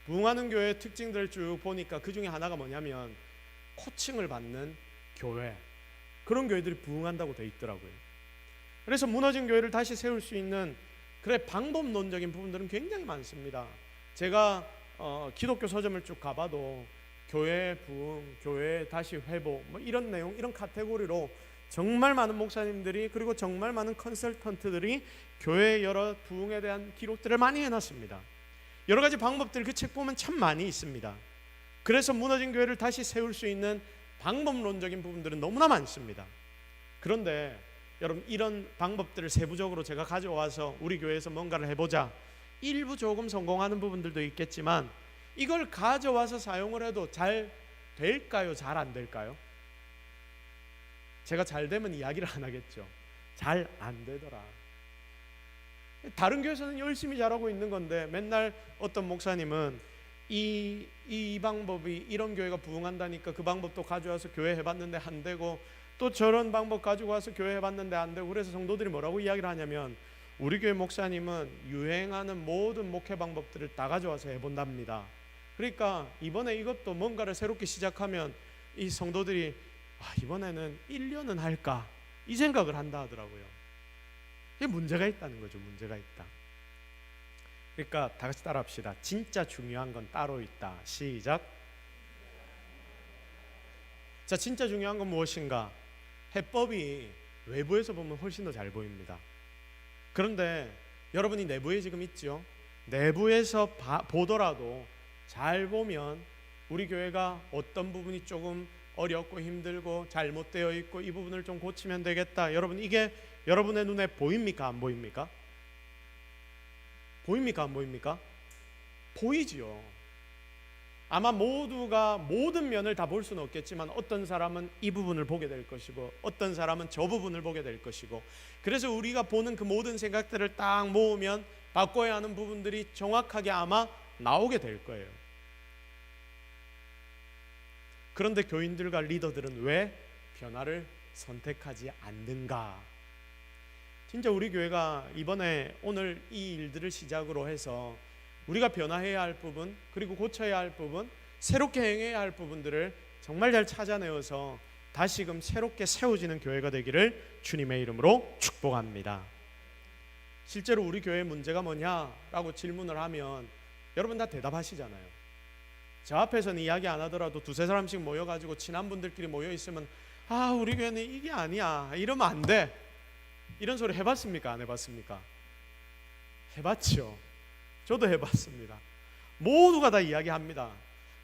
Speaker 1: 부흥하는 교회의 특징들을 쭉 보니까 그 중에 하나가 뭐냐면 코칭을 받는 교회, 그런 교회들이 부흥한다고 돼 있더라고요. 그래서 무너진 교회를 다시 세울 수 있는 방법론적인 부분들은 굉장히 많습니다. 제가 기독교 서점을 쭉 가봐도 교회 부흥, 교회 다시 회복, 뭐 이런 내용, 이런 카테고리로 정말 많은 목사님들이, 그리고 정말 많은 컨설턴트들이 교회의 여러 부흥에 대한 기록들을 많이 해놨습니다. 여러 가지 방법들, 그 책 보면 참 많이 있습니다. 그래서 무너진 교회를 다시 세울 수 있는 방법론적인 부분들은 너무나 많습니다. 그런데 여러분, 이런 방법들을 세부적으로 제가 가져와서 우리 교회에서 뭔가를 해보자, 일부 조금 성공하는 부분들도 있겠지만 이걸 가져와서 사용을 해도 잘 될까요? 잘 안 될까요? 제가 잘 되면 이야기를 안 하겠죠. 잘 안 되더라. 다른 교회에서는 열심히 잘하고 있는 건데 맨날 어떤 목사님은 이 방법이, 이런 교회가 부흥한다니까 그 방법도 가져와서 교회 해봤는데 안 되고, 또 저런 방법 가지고 와서 교회 해봤는데 안 되고, 그래서 성도들이 뭐라고 이야기를 하냐면 우리 교회 목사님은 유행하는 모든 목회 방법들을 다 가져와서 해본답니다. 그러니까 이번에 이것도 뭔가를 새롭게 시작하면 이 성도들이 이번에는 1년은 할까, 이 생각을 한다 하더라고요. 이게 문제가 있다는 거죠. 문제가 있다. 그러니까 다 같이 따라합시다. 진짜 중요한 건 따로 있다. 시작. 자, 진짜 중요한 건 무엇인가? 해법이 외부에서 보면 훨씬 더 잘 보입니다. 그런데 여러분이 내부에 지금 있죠? 내부에서 보더라도 잘 보면 우리 교회가 어떤 부분이 조금 어렵고 힘들고 잘못되어 있고 이 부분을 좀 고치면 되겠다. 여러분, 이게 여러분의 눈에 보입니까? 안 보입니까? 보입니까? 안 보입니까? 보이지요. 아마 모두가 모든 면을 다 볼 수는 없겠지만 어떤 사람은 이 부분을 보게 될 것이고 어떤 사람은 저 부분을 보게 될 것이고, 그래서 우리가 보는 그 모든 생각들을 딱 모으면 바꿔야 하는 부분들이 정확하게 아마 나오게 될 거예요. 그런데 교인들과 리더들은 왜 변화를 선택하지 않는가? 진짜 우리 교회가 이번에 오늘 이 일들을 시작으로 해서 우리가 변화해야 할 부분, 그리고 고쳐야 할 부분, 새롭게 행해야 할 부분들을 정말 잘 찾아내어서 다시금 새롭게 세워지는 교회가 되기를 주님의 이름으로 축복합니다. 실제로 우리 교회의 문제가 뭐냐라고 질문을 하면 여러분 다 대답하시잖아요. 저 앞에서는 이야기 안 하더라도 두세 사람씩 모여가지고 친한 분들끼리 모여있으면 우리 교회는 이게 아니야, 이러면 안 돼, 이런 소리 해봤습니까? 안 해봤습니까? 해봤죠. 저도 해봤습니다. 모두가 다 이야기합니다.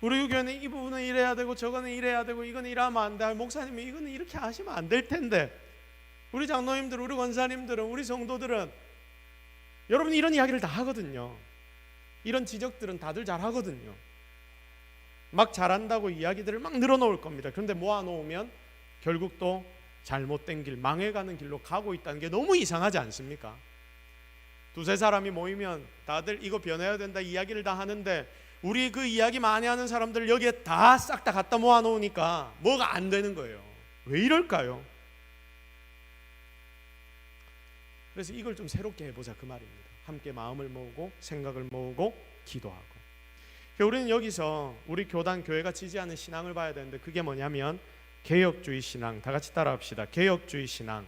Speaker 1: 우리 교회는 이 부분은 이래야 되고 저거는 이래야 되고 이거는 이러면 안 돼, 목사님이 이거는 이렇게 하시면 안 될 텐데, 우리 장로님들, 우리 권사님들은, 우리 성도들은 여러분 이런 이야기를 다 하거든요. 이런 지적들은 다들 잘 하거든요. 막 잘한다고 이야기들을 막 늘어놓을 겁니다. 그런데 모아놓으면 결국 또 잘못된 길, 망해가는 길로 가고 있다는 게 너무 이상하지 않습니까? 두세 사람이 모이면 다들 이거 변해야 된다 이야기를 다 하는데 우리 그 이야기 많이 하는 사람들 여기에 다 싹 다 갖다 모아놓으니까 뭐가 안 되는 거예요. 왜 이럴까요? 그래서 이걸 좀 새롭게 해보자 그 말입니다. 함께 마음을 모으고 생각을 모으고 기도하고. 우리는 여기서 우리 교단 교회가 지지하는 신앙을 봐야 되는데 그게 뭐냐면 개혁주의 신앙. 다 같이 따라합시다. 개혁주의 신앙.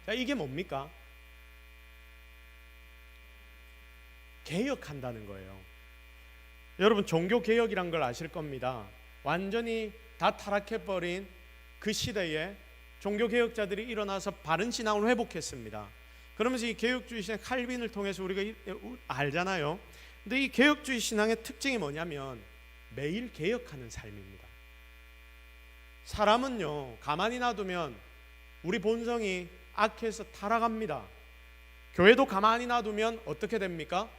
Speaker 1: 자, 이게 뭡니까? 개혁한다는 거예요. 여러분 종교 개혁이란 걸 아실 겁니다. 완전히 다 타락해버린 그 시대에 종교 개혁자들이 일어나서 바른 신앙을 회복했습니다. 그러면서 이 개혁주의 신앙 칼빈을 통해서 우리가 알잖아요. 근데 이 개혁주의 신앙의 특징이 뭐냐면 매일 개혁하는 삶입니다. 사람은요 가만히 놔두면 우리 본성이 악해서 타락합니다. 교회도 가만히 놔두면 어떻게 됩니까?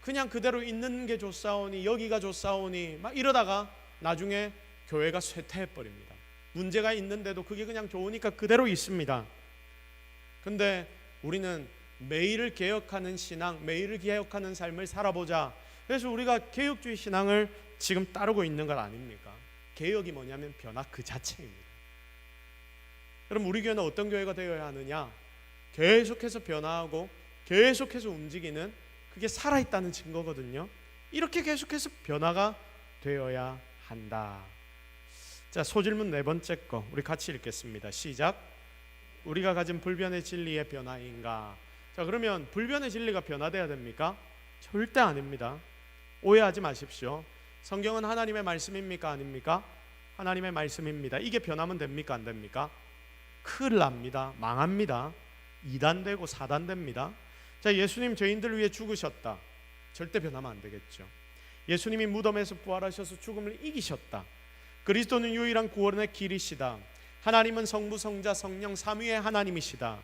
Speaker 1: 그냥 그대로 있는 게 좋사오니 여기가 좋사오니 막 이러다가 나중에 교회가 쇠퇴해버립니다. 문제가 있는데도 그게 그냥 좋으니까 그대로 있습니다. 근데 우리는 매일을 개혁하는 신앙, 매일을 개혁하는 삶을 살아보자. 그래서 우리가 개혁주의 신앙을 지금 따르고 있는 것 아닙니까? 개혁이 뭐냐면 변화 그 자체입니다. 그럼 우리 교회는 어떤 교회가 되어야 하느냐? 계속해서 변화하고 계속해서 움직이는, 그게 살아있다는 증거거든요. 이렇게 계속해서 변화가 되어야 한다. 자, 소질문 네 번째 거 우리 같이 읽겠습니다. 시작. 우리가 가진 불변의 진리의 변화인가? 자, 그러면 불변의 진리가 변화돼야 됩니까? 절대 아닙니다. 오해하지 마십시오. 성경은 하나님의 말씀입니까? 아닙니까? 하나님의 말씀입니다. 이게 변하면 됩니까? 안 됩니까? 큰일 납니다. 망합니다. 이단되고 사단됩니다. 자, 예수님 죄인들 위해 죽으셨다. 절대 변하면 안 되겠죠. 예수님이 무덤에서 부활하셔서 죽음을 이기셨다. 그리스도는 유일한 구원의 길이시다. 하나님은 성부, 성자, 성령 삼위의 하나님이시다.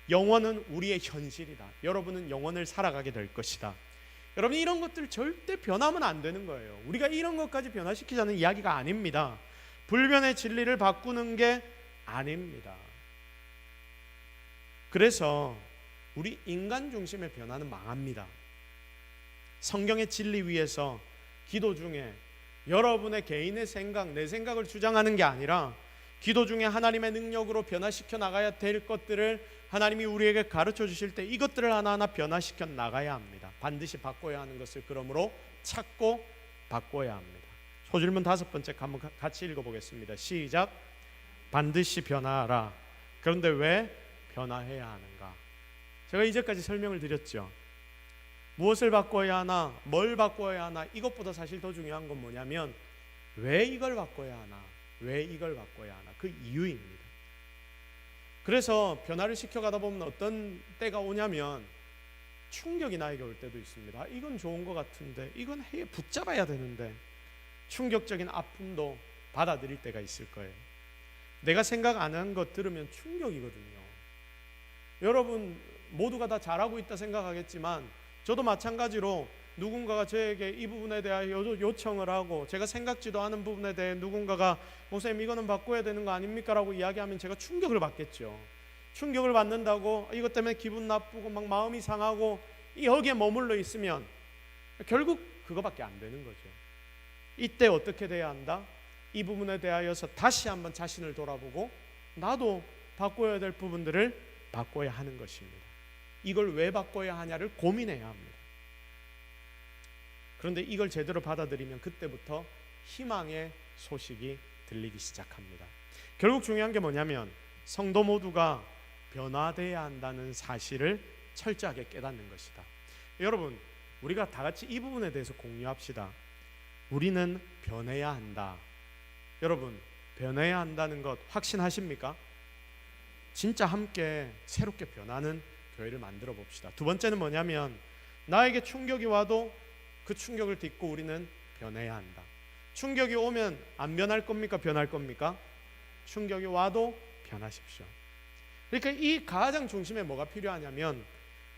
Speaker 1: 영원은 우리의 현실이다. 여러분은 영원을 살아가게 될 것이다. 여러분 이런 것들 절대 변하면 안 되는 거예요. 우리가 이런 것까지 변화시키자는 이야기가 아닙니다. 불변의 진리를 바꾸는 게 아닙니다. 그래서 우리 인간 중심의 변화는 망합니다. 성경의 진리 위에서 기도 중에 여러분의 개인의 생각, 내 생각을 주장하는 게 아니라 기도 중에 하나님의 능력으로 변화시켜 나가야 될 것들을 하나님이 우리에게 가르쳐 주실 때 이것들을 하나하나 변화시켜 나가야 합니다. 반드시 바꿔야 하는 것을 그러므로 찾고 바꿔야 합니다. 소질문 다섯 번째 한번 같이 읽어보겠습니다. 시작. 반드시 변화하라. 그런데 왜 변화해야 하는가? 제가 이제까지 설명을 드렸죠. 무엇을 바꿔야 하나, 뭘 바꿔야 하나, 이것보다 사실 더 중요한 건 뭐냐면 왜 이걸 바꿔야 하나, 왜 이걸 바꿔야 하나, 그 이유입니다. 그래서 변화를 시켜가다 보면 어떤 때가 오냐면 충격이 나에게 올 때도 있습니다. 이건 좋은 것 같은데, 이건 붙잡아야 되는데, 충격적인 아픔도 받아들일 때가 있을 거예요. 내가 생각 안 한 것 들으면 충격이거든요. 여러분 모두가 다 잘하고 있다 생각하겠지만 저도 마찬가지로 누군가가 저에게 이 부분에 대하여 요청을 하고 제가 생각지도 않은 부분에 대해 누군가가 목사님 이거는 바꿔야 되는 거 아닙니까? 라고 이야기하면 제가 충격을 받겠죠. 충격을 받는다고 이것 때문에 기분 나쁘고 막 마음이 상하고 여기에 머물러 있으면 결국 그거밖에 안 되는 거죠. 이때 어떻게 돼야 한다? 이 부분에 대하여서 다시 한번 자신을 돌아보고 나도 바꿔야 될 부분들을 바꿔야 하는 것입니다. 이걸 왜 바꿔야 하냐를 고민해야 합니다. 그런데 이걸 제대로 받아들이면 그때부터 희망의 소식이 들리기 시작합니다. 결국 중요한 게 뭐냐면 성도 모두가 변화돼야 한다는 사실을 철저하게 깨닫는 것이다. 여러분, 우리가 다 같이 이 부분에 대해서 공유합시다. 우리는 변해야 한다. 여러분, 변해야 한다는 것 확신하십니까? 진짜 함께 새롭게 변하는 교회를 만들어 봅시다. 두 번째는 뭐냐면 나에게 충격이 와도 그 충격을 딛고 우리는 변해야 한다. 충격이 오면 안 변할 겁니까? 변할 겁니까? 충격이 와도 변하십시오. 그러니까 이 가장 중심에 뭐가 필요하냐면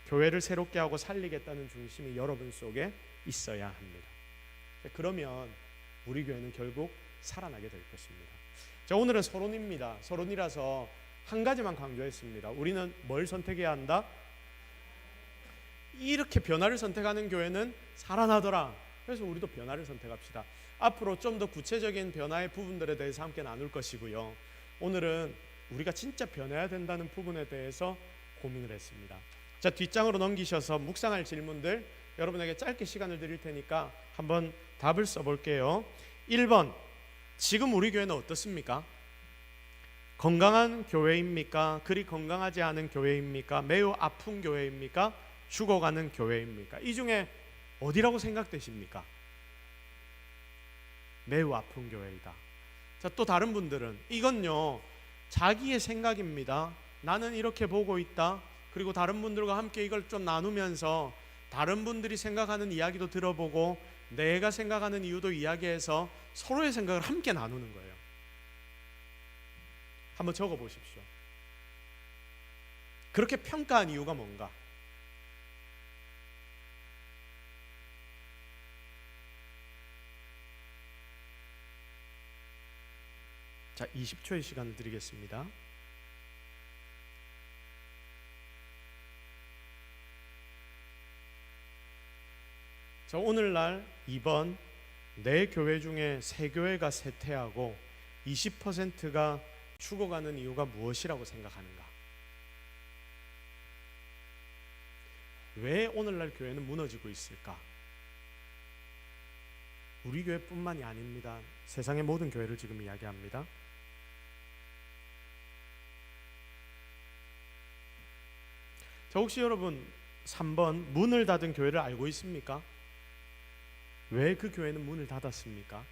Speaker 1: 교회를 새롭게 하고 살리겠다는 중심이 여러분 속에 있어야 합니다. 그러면 우리 교회는 결국 살아나게 될 것입니다. 자, 오늘은 서론입니다. 서론이라서 한 가지만 강조했습니다. 우리는 뭘 선택해야 한다? 이렇게 변화를 선택하는 교회는 살아나더라. 그래서 우리도 변화를 선택합시다. 앞으로 좀 더 구체적인 변화의 부분들에 대해서 함께 나눌 것이고요. 오늘은 우리가 진짜 변해야 된다는 부분에 대해서 고민을 했습니다. 자, 뒷장으로 넘기셔서 묵상할 질문들 여러분에게 짧게 시간을 드릴 테니까 한번 답을 써볼게요. 1번, 지금 우리 교회는 어떻습니까? 건강한 교회입니까? 그리 건강하지 않은 교회입니까? 매우 아픈 교회입니까? 죽어가는 교회입니까? 이 중에 어디라고 생각되십니까? 매우 아픈 교회이다. 자, 또 다른 분들은 이건요 자기의 생각입니다. 나는 이렇게 보고 있다. 그리고 다른 분들과 함께 이걸 좀 나누면서 다른 분들이 생각하는 이야기도 들어보고 내가 생각하는 이유도 이야기해서 서로의 생각을 함께 나누는 거예요. 한번 적어 보십시오. 그렇게 평가한 이유가 뭔가? 자, 20초의 시간을 드리겠습니다. 자, 오늘날 2번, 내 교회 중에 세 교회가 쇠퇴하고 20%가 죽어가는 이유가 무엇이라고 생각하는가? 왜 오늘날 교회는 무너지고 있을까? 우리 교회뿐만이 아닙니다. 세상의 모든 교회를 지금 이야기합니다. 자, 혹시 여러분 3번 문을 닫은 교회를 알고 있습니까? 왜 그 교회는 문을 닫았습니까?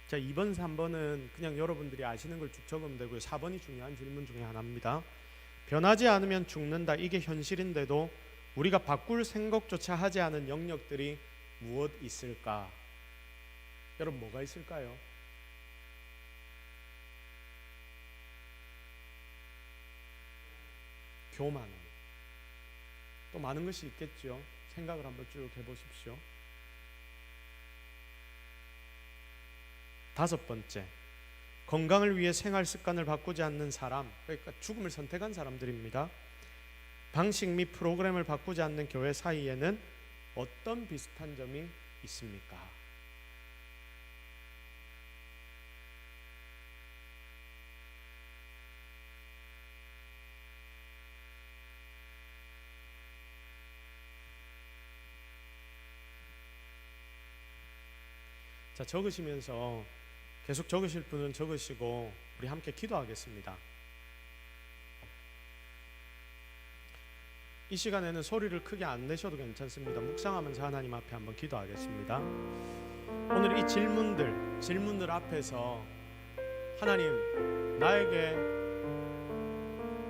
Speaker 1: 자, 2번, 3번은 그냥 여러분들이 아시는 걸 쭉 적으면 되고요. 4번이 중요한 질문 중에 하나입니다. 변하지 않으면 죽는다. 이게 현실인데도 우리가 바꿀 생각조차 하지 않은 영역들이 무엇 있을까? 여러분 뭐가 있을까요? 교만함. 또 많은 것이 있겠죠. 생각을 한번 쭉 해보십시오. 5번째, 건강을 위해 생활 습관을 바꾸지 않는 사람, 그러니까 죽음을 선택한 사람들입니다. 방식 및 프로그램을 바꾸지 않는 교회 사이에는 어떤 비슷한 점이 있습니까? 자, 적으시면서 계속 적으실 분은 적으시고 우리 함께 기도하겠습니다. 이 시간에는 소리를 크게 안 내셔도 괜찮습니다. 묵상하면서 하나님 앞에 한번 기도하겠습니다. 오늘 이 질문들 앞에서 하나님, 나에게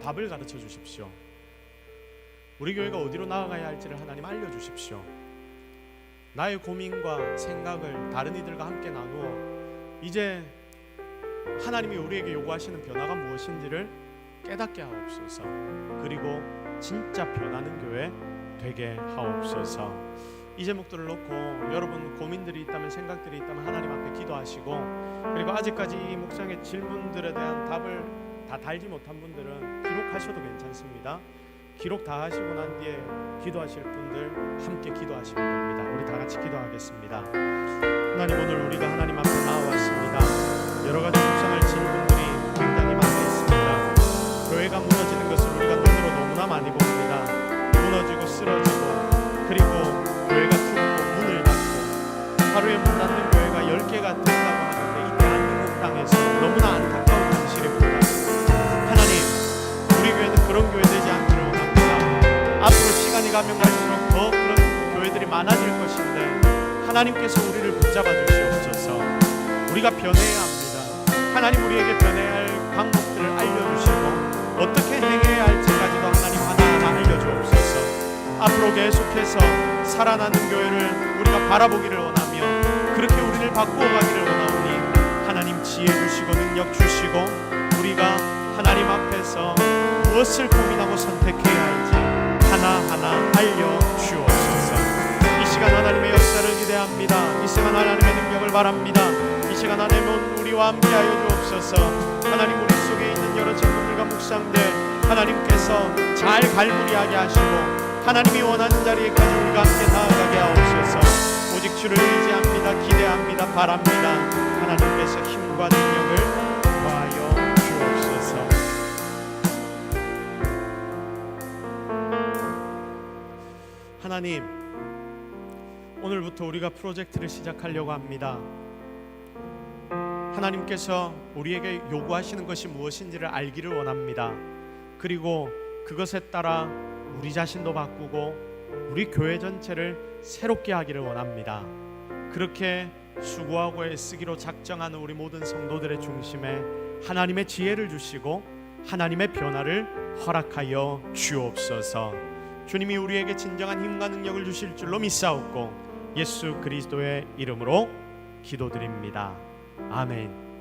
Speaker 1: 답을 가르쳐 주십시오. 우리 교회가 어디로 나아가야 할지를 하나님 알려주십시오. 나의 고민과 생각을 다른 이들과 함께 나누어 이제 하나님이 우리에게 요구하시는 변화가 무엇인지를 깨닫게 하옵소서. 그리고 진짜 변하는 교회 되게 하옵소서. 이 제목들을 놓고 여러분 고민들이 있다면, 생각들이 있다면 하나님 앞에 기도하시고, 그리고 아직까지 이 묵상의 질문들에 대한 답을 다 달지 못한 분들은 기록하셔도 괜찮습니다. 기록 다 하시고 난 뒤에 기도하실 분들 함께 기도하시면 됩니다. 우리 다 같이 기도하겠습니다. 하나님, 오늘 우리가 하나님 앞에 나와왔습니다. 여러 가지 묵상할 질문들이 굉장히 많이 있습니다. 교회가 무너지는 것을 우리가 눈으로 너무나 많이 봅니다. 무너지고 쓰러지고, 그리고 교회가 죽고 문을 닫고, 하루에 문 닫는 교회가 10개가 된다고 하는데 이 대한민국 땅에서 너무나 안타까운 현실입니다. 하나님, 우리 교회는 그런 교회 되지 않기를 원합니다. 앞으로 시간이 가면 갈수록 더 그런 교회들이 많아질 것인데 하나님께서 우리를 붙잡아 주시옵소서. 우리가 변해야 합니다. 하나님, 우리에게 변해야 할 방법들을 알려주시고 어떻게 행해야 할지까지도 하나님 하나하나 알려주옵소서. 앞으로 계속해서 살아나는 교회를 우리가 바라보기를 원하며 그렇게 우리를 바꾸어 가기를 원하오니 하나님, 지혜 주시고 능력 주시고 우리가 하나님 앞에서 무엇을 고민하고 선택해야 할지 하나하나 알려주옵소서. 이 시간 하나님의 역사를 기대합니다. 이 시간 하나님의 능력을 바랍니다. 이 시간 하나님은 우리와 함께하여 주옵소서. 하나님, 우리 속에 있는 여러 질문들과 묵상들 하나님께서 잘 갈무리하게 하시고 하나님이 원하는 자리에까지 우리가 함께 나아가게 하옵소서. 오직 주를 의지합니다. 기대합니다. 바랍니다. 하나님께서 힘과 능력을 더하여 주옵소서. 하나님, 오늘부터 우리가 프로젝트를 시작하려고 합니다. 하나님께서 우리에게 요구하시는 것이 무엇인지를 알기를 원합니다. 그리고 그것에 따라 우리 자신도 바꾸고 우리 교회 전체를 새롭게 하기를 원합니다. 그렇게 수고하고 애쓰기로 작정하는 우리 모든 성도들의 중심에 하나님의 지혜를 주시고 하나님의 변화를 허락하여 주옵소서. 주님이 우리에게 진정한 힘과 능력을 주실 줄로 믿사옵고 예수 그리스도의 이름으로 기도드립니다. 아멘.